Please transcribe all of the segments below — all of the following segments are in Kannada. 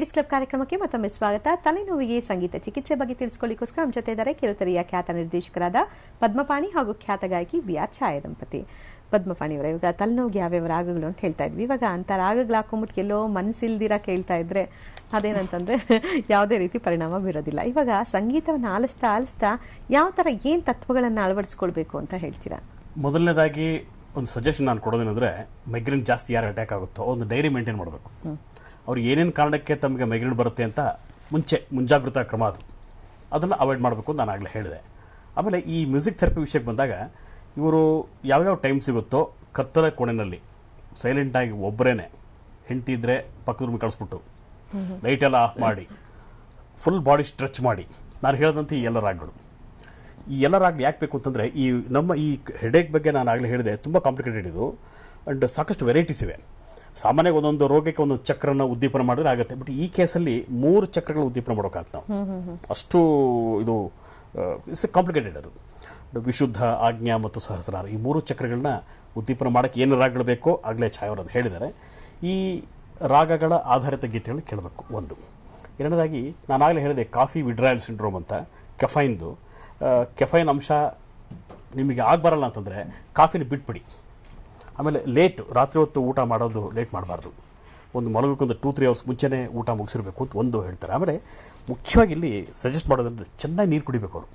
ಲೇಡೀಸ್ ಕ್ಲಬ್ ಕಾರ್ಯಕ್ರಮಕ್ಕೆ ಮತ್ತೊಮ್ಮೆ ಸ್ವಾಗತ. ತಲೆನೋವಿಗೆ ಸಂಗೀತ ಚಿಕಿತ್ಸೆ ಬಗ್ಗೆ ತಿಳಿಸಿಕೊಳ್ಳಿಕ್ಕೋಸ್ಕರ ನಮ್ಮ ಜೊತೆ ಇದ್ದಾರೆ ಕಿರುತೆರೆಯ ಖ್ಯಾತ ನಿರ್ದೇಶಕರಾದ ಪದ್ಮಪಾಣಿ ಹಾಗೂ ಖ್ಯಾತ ಗಾಯಕಿ ಬಿಆರ್ ಛಾಯಾ ದಂಪತಿ. ಪದ್ಮಪಾಣಿ ಅವರೇ, ಇವಾಗ ತಲೆನೋವಿಗೆ ಯಾವ್ಯಾವ ರಾಗಗಳು ಅಂತ ಹೇಳ್ತಾ ಇದ್ವಿ. ಇವಾಗ ಅಂತ ರಾಗಗಳು ಹಾಕೊಂಡ್ಬಿಟ್ಟು ಎಲ್ಲೋ ಮನಸ್ಸಿಲ್ದಿರ ಕೇಳ್ತಾ ಇದ್ರೆ ಅದೇನಂತಂದ್ರೆ ಯಾವುದೇ ರೀತಿ ಪರಿಣಾಮ ಬೀರೋದಿಲ್ಲ. ಇವಾಗ ಸಂಗೀತವನ್ನು ಆಲಿಸ್ತಾ ಯಾವ ತರ ಏನ್ ತತ್ವಗಳನ್ನ ಅಳವಡಿಸ್ಕೊಳ್ಬೇಕು ಅಂತ ಹೇಳ್ತೀರಾ? ಮೊದಲನೇದಾಗಿ ಒಂದು ಸಜೆಷನ್ ನಾನು ಕೊಡೋದೇನೆಂದ್ರೆ, ಮೈಗ್ರೇನ್ ಜಾಸ್ತಿ ಯಾರು ಅಟ್ಯಾಕ್ ಆಗುತ್ತೋ ಒಂದು ಡೈರಿ ಮೇಂಟೈನ್ ಮಾಡಬೇಕು. ಅವ್ರಿಗೆ ಏನೇನು ಕಾರಣಕ್ಕೆ ತಮಗೆ ಮೈಗ್ರೇನ್ ಬರುತ್ತೆ ಅಂತ ಮುಂಜಾಗೃತಾ ಕ್ರಮ ಅದನ್ನು ಅವಾಯ್ಡ್ ಮಾಡಬೇಕು ಅಂತ ನಾನು ಆಗಲೇ ಹೇಳಿದೆ. ಆಮೇಲೆ ಈ ಮ್ಯೂಸಿಕ್ ಥೆರಪಿ ವಿಷಯಕ್ಕೆ ಬಂದಾಗ, ಇವರು ಯಾವ್ಯಾವ ಟೈಮ್ ಸಿಗುತ್ತೋ ಕತ್ತಲ ಕೋಣೆಯಲ್ಲಿ ಸೈಲೆಂಟಾಗಿ ಒಬ್ಬರೇನೆ, ಹೆಂಡತಿ ಇದ್ದರೆ ಪಕ್ಕದ ರೂಮಿಗೆ ಕಳಿಸ್ಬಿಟ್ಟು ಲೈಟ್ ಎಲ್ಲ ಆಫ್ ಮಾಡಿ ಫುಲ್ ಬಾಡಿ ಸ್ಟ್ರೆಚ್ ಮಾಡಿ, ನಾನು ಹೇಳಿದಂತೆ ಈ ಎಲ್ಲ ರಾಗಗಳು ಯಾಕೆ ಬೇಕು ಅಂತಂದರೆ, ಈ ನಮ್ಮ ಈ ಹೆಡೇಕ್ ಬಗ್ಗೆ ನಾನು ಆಗಲೇ ಹೇಳಿದೆ, ತುಂಬ ಕಾಂಪ್ಲಿಕೇಟೆಡ್ ಇದು. ಆ್ಯಂಡ್ ಸಾಕಷ್ಟು ವೆರೈಟೀಸ್ ಇವೆ. ಸಾಮಾನ್ಯವಾಗಿ ಒಂದೊಂದು ರೋಗಕ್ಕೆ ಒಂದೊಂದು ಚಕ್ರನ ಉದ್ದೀಪನ ಮಾಡಿದ್ರೆ ಆಗುತ್ತೆ. ಬಟ್ ಈ ಕೇಸಲ್ಲಿ 3 ಚಕ್ರಗಳ ಉದ್ದೀಪನ ಮಾಡೋಕ್ಕಾಗತ್ತೆ ನಾವು. ಅಷ್ಟು ಇದು ಇಟ್ಸ್ ಕಾಂಪ್ಲಿಕೇಟೆಡ್. ಅದು ವಿಶುದ್ಧ, ಆಜ್ಞಾ ಮತ್ತು ಸಹಸ್ರಾರ, ಈ 3 ಚಕ್ರಗಳನ್ನ ಉದ್ದೀಪನ ಮಾಡೋಕ್ಕೆ ಏನು ರಾಗಗಳು ಬೇಕೋ ಆಗಲೇ ಛಾಯಾ ಅವರು ಅದು ಹೇಳಿದ್ದಾರೆ. ಈ ರಾಗಗಳ ಆಧಾರಿತ ಗೀತೆಗಳನ್ನ ಕೇಳಬೇಕು ಒಂದು. ಎರಡನೇದಾಗಿ ನಾನು ಆಗಲೇ ಹೇಳಿದೆ, ಕಾಫಿ ವಿಡ್ರಾಯಲ್ ಸಿಂಡ್ರೋಮ್ ಅಂತ, ಕೆಫೈನ್ ಅಂಶ ನಿಮಗೆ ಆಗಬಾರಲ್ಲ ಅಂತಂದರೆ ಕಾಫಿನ ಬಿಟ್ಬಿಡಿ. ಆಮೇಲೆ ರಾತ್ರಿ ಹೊತ್ತು ಊಟ ಮಾಡೋದು ಲೇಟ್ ಮಾಡಬಾರ್ದು. ಒಂದು ಮಲಗೋಕ್ಕೊಂದು 2-3 ಅವರ್ಸ್ ಮುಂಚೆನೇ ಊಟ ಮುಗಿಸಿರ್ಬೇಕು ಅಂತ ಒಂದು ಹೇಳ್ತಾರೆ. ಆಮೇಲೆ ಮುಖ್ಯವಾಗಿ ಇಲ್ಲಿ ಸಜೆಸ್ಟ್ ಮಾಡೋದಂದ್ರೆ, ಚೆನ್ನಾಗಿ ನೀರು ಕುಡಿಬೇಕು. ಅವರು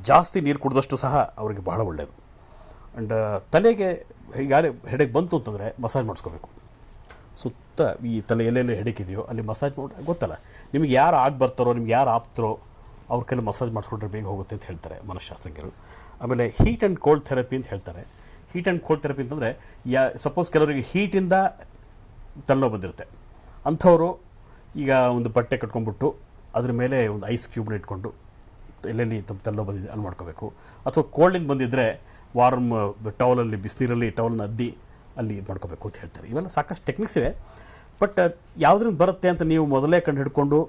ಜಾಸ್ತಿ ನೀರು ಕುಡಿದಷ್ಟು ಸಹ ಅವರಿಗೆ ಬಹಳ ಒಳ್ಳೆಯದು. ಆ್ಯಂಡ್ ತಲೆಗೆ ಹೀಗಾಗಲೇ ಹೆಡೇಕ್ ಬಂತು ಅಂತಂದರೆ ಮಸಾಜ್ ಮಾಡಿಸ್ಕೋಬೇಕು. ಸುತ್ತ ಈ ತಲೆ ಎಲ್ಲೆಲ್ಲಿ ಹೆಡೇಕ್ ಇದೆಯೋ ಅಲ್ಲಿ ಮಸಾಜ್ ಮಾಡಿ, ಗೊತ್ತಲ್ಲ ನಿಮಗೆ ಯಾರು ಬರ್ತಾರೋ, ನಿಮ್ಗೆ ಯಾರು ಆಪ್ತಾರೋ ಅವ್ರ ಕೈಲಿ ಮಸಾಜ್ ಮಾಡಿಸ್ಕೊಂಡ್ರೆ ಬೇಗ ಹೋಗುತ್ತೆ ಅಂತ ಹೇಳ್ತಾರೆ ಮನಃಶಾಸ್ತ್ರಜ್ಞರು. ಆಮೇಲೆ ಹೀಟ್ ಆ್ಯಂಡ್ ಕೋಲ್ಡ್ ಥೆರಪಿ ಅಂತ ಹೇಳ್ತಾರೆ. ಹೀಟ್ ಆ್ಯಂಡ್ ಕೋಲ್ಡ್ ಥೆರಪಿ ಅಂತಂದರೆ, ಸಪೋಸ್ ಕೆಲವರಿಗೆ ಹೀಟಿಂದ ತಲೆನೋವು ಬಂದಿರುತ್ತೆ, ಅಂಥವರು ಈಗ ಒಂದು ಬಟ್ಟೆ ಕಟ್ಕೊಂಡ್ಬಿಟ್ಟು ಅದ್ರ ಮೇಲೆ ಒಂದು ಐಸ್ ಕ್ಯೂಬ್ನ ಇಟ್ಕೊಂಡು ಎಲ್ಲೆಲ್ಲಿ ತಮ್ಮ ತಲೆನೋವು ಬಂದಿದೆ ಅಲ್ಲಿ ಮಾಡ್ಕೋಬೇಕು. ಅಥವಾ ಕೋಲ್ಡಿಂದ ಬಂದಿದ್ದರೆ ವಾರ್ಮ್ ಟವಲಲ್ಲಿ, ಬಿಸಿನೀರಲ್ಲಿ ಟವಲ್ನ ಅದ್ದಿ ಅಲ್ಲಿ ಇದು ಮಾಡ್ಕೋಬೇಕು ಅಂತ ಹೇಳ್ತಾರೆ. ಇವೆಲ್ಲ ಸಾಕಷ್ಟು ಟೆಕ್ನಿಕ್ಸ್ ಇವೆ. ಬಟ್ ಯಾವುದ್ರಿಂದ ಬರುತ್ತೆ ಅಂತ ನೀವು ಮೊದಲೇ ಕಂಡು ಹಿಡ್ಕೊಂಡು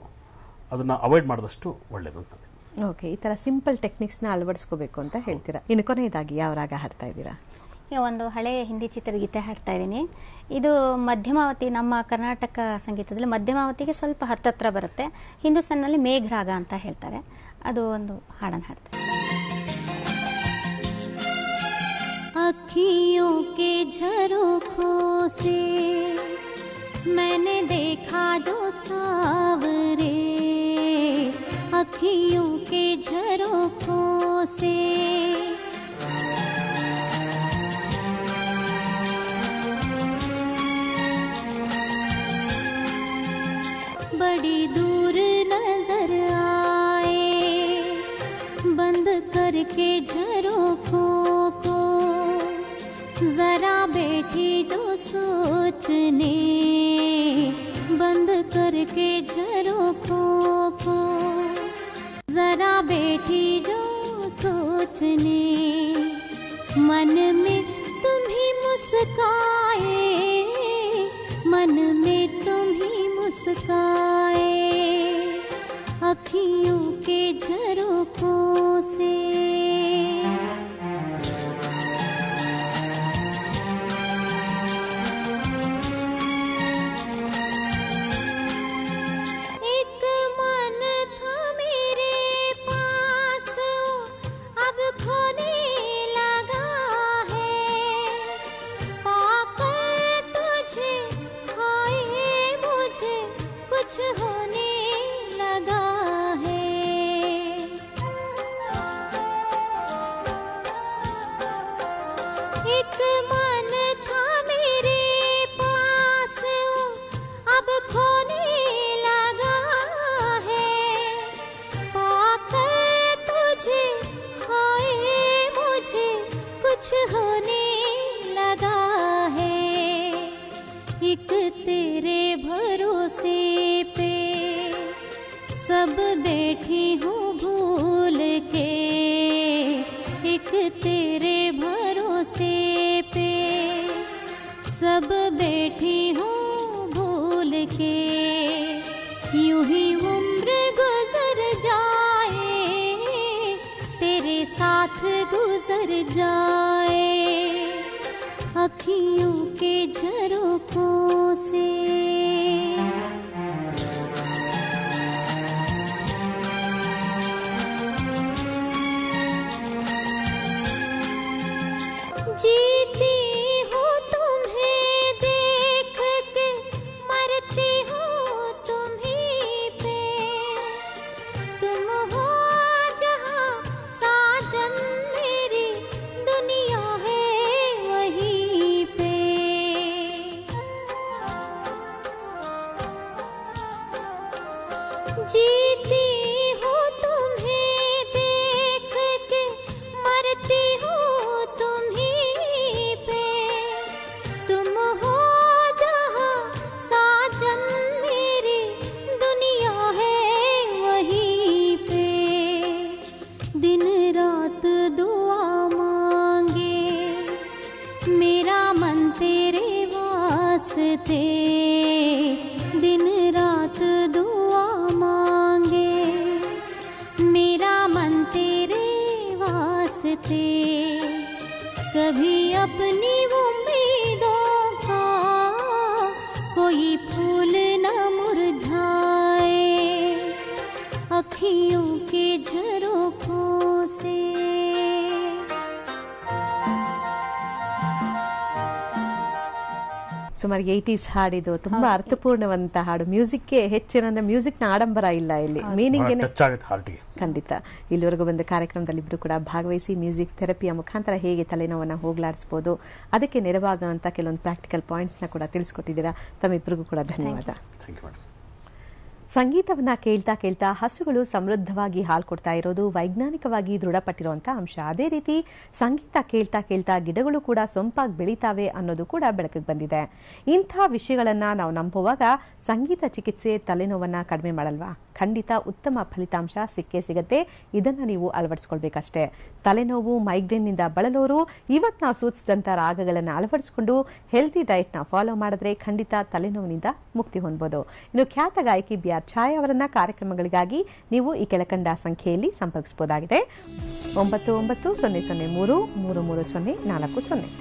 ಅದನ್ನು ಅವಾಯ್ಡ್ ಮಾಡಿದಷ್ಟು ಒಳ್ಳೆಯದು ಅಂತ. ಓಕೆ, ಈ ಥರ ಸಿಂಪಲ್ ಟೆಕ್ನಿಕ್ಸ್ನ ಅಳವಡಿಸ್ಕೋಬೇಕು ಅಂತ ಹೇಳ್ತೀರಾ. ಇನ್ನು ಕೊನೆಯದಾಗಿ ಯಾವ ರಾಗ ಹಾಡ್ತಾ ಇದ್ದೀರಾ? ಒಂದು ಹಳೆಯ ಹಿಂದಿ ಚಿತ್ರಗೀತೆ ಹಾಡ್ತಾ ಇದ್ದೀನಿ. ಇದು ಮಧ್ಯಮಾವತಿ, ನಮ್ಮ ಕರ್ನಾಟಕ ಸಂಗೀತದಲ್ಲಿ ಮಧ್ಯಮಾವತಿಗೆ ಸ್ವಲ್ಪ ಹತ್ತತ್ರ ಬರುತ್ತೆ. ಹಿಂದೂಸ್ತಾನಲ್ಲಿ ಮೇಘ ರಾಗ ಅಂತ ಹೇಳ್ತಾರೆ. ಅದು ಒಂದು ಹಾಡನ್ನು ಹಾಡ್ತಾರೆ. अखियों के झरोखों से मैंने देखा जो सावरे, अखियों के झरोखों से बड़ी दूर नजर आए, बंद करके झरोखों को जरा बैठी जो सोचने, बंद करके झरोखों को जरा बैठी जो सोचने, मन में तुम ही मुस्काए, मन में तुम ही मुस्काए, अखियों के झरोखों से। एक तेरे भरोसे पे सब बैठी हूँ भूल के, एक तेरे भरोसे पे सब बैठी हूँ भूल के, यूं ही उम्र गुजर जाए, तेरे साथ गुजर जाए, अखियों के झरोखों से। जीती हूँ तुम्हें देख के, मरती हूँ तुम्हीं पे। तुम हो जहाँ साजन मेरी, दुनिया है वहीं पे। दिन रात दुआ मांगे, मेरा मन तेरे वास्ते। दिन रात दुआ मांगे, मेरा मन तेरे वास्ते। कभी अपनी उम्मीदों का कोई फूल न मुरझाए, अखियों के झरोखों से। ಸುಮಾರು 80s ಹಾಡಿದು ತುಂಬಾ ಅರ್ಥಪೂರ್ಣವಂತ ಹಾಡು. ಮ್ಯೂಸಿಕ್ಗೆ ಹೆಚ್ಚಿನ ಅಂದ್ರೆ ಮ್ಯೂಸಿಕ್ ನ ಆಡಂಬರ ಇಲ್ಲ ಇಲ್ಲಿ, ಮೀನಿಂಗ್ ಟಚ್ ಆಗುತ್ತೆ ಹಾರ್ಟಿಗೆ. ಖಂಡಿತ. ಇಲ್ಲಿವರೆಗೂ ಬಂದ ಕಾರ್ಯಕ್ರಮದಲ್ಲಿ ಇಬ್ರು ಕೂಡ ಭಾಗವಹಿಸಿ ಮ್ಯೂಸಿಕ್ ಥೆರಪಿಯ ಮುಖಾಂತರ ಹೇಗೆ ತಲೆನೋವನ್ನ ಹೋಗ್ಲಾಡಿಸಬಹುದು, ಅದಕ್ಕೆ ನೆರವಾಗುವಂತ ಕೆಲವೊಂದು ಪ್ರಾಕ್ಟಿಕಲ್ ಪಾಯಿಂಟ್ಸ್ ನ ಕೂಡ ತಿಳಿಸ್ಕೊಟ್ಟಿದ್ದೀರಾ. ತಮ್ಮಿಬ್ಬರಿಗೂ ಕೂಡ ಧನ್ಯವಾದ. Thank you madam. ಸಂಗೀತವನ್ನ ಕೇಳ್ತಾ ಕೇಳ್ತಾ ಹಸುಗಳು ಸಮೃದ್ಧವಾಗಿ ಹಾಲು ಕೊಡ್ತಾ ಇರೋದು ವೈಜ್ಞಾನಿಕವಾಗಿ ದೃಢಪಟ್ಟಿರುವಂತಹ ಅಂಶ. ಅದೇ ರೀತಿ ಸಂಗೀತ ಕೇಳ್ತಾ ಕೇಳ್ತಾ ಗಿಡಗಳು ಕೂಡ ಸೊಂಪಾಗಿ ಬೆಳೀತಾವೆ ಅನ್ನೋದು ಕೂಡ ಬೆಳಕಿಗೆ ಬಂದಿದೆ. ಇಂಥ ವಿಷಯಗಳನ್ನ ನಾವು ನಂಬುವಾಗ ಸಂಗೀತ ಚಿಕಿತ್ಸೆ ತಲೆನೋವನ್ನ ಕಡಿಮೆ ಮಾಡಲ್ವಾ? ಖಂಡಿತ ಉತ್ತಮ ಫಲಿತಾಂಶ ಸಿಕ್ಕೇ ಸಿಗತ್ತೆ. ಇದನ್ನ ನೀವು ಅಳವಡಿಸ್ಕೊಳ್ಬೇಕಷ್ಟೇ. ತಲೆನೋವು ಮೈಗ್ರೇನ್ನಿಂದ ಬಳಲೋರು ಇವತ್ತು ನಾವು ಸೂಚಿಸಿದಂಥ ರಾಗಗಳನ್ನು ಅಳವಡಿಸಿಕೊಂಡು ಹೆಲ್ತಿ ಡಯಟ್ನ ಫಾಲೋ ಮಾಡಿದ್ರೆ ಖಂಡಿತ ತಲೆನೋವಿನಿಂದ ಮುಕ್ತಿ ಹೊಂದಬಹುದು. ಇನ್ನು ಖ್ಯಾತ ಗಾಯಕಿ ಬಿ ಆರ್ ಛಾಯಾ ಅವರನ್ನ ಕಾರ್ಯಕ್ರಮಗಳಿಗಾಗಿ ನೀವು ಈ ಕೆಳಕಂಡ ಸಂಖ್ಯೆಯಲ್ಲಿ ಸಂಪರ್ಕಿಸಬಹುದಾಗಿದೆ. 9900333040.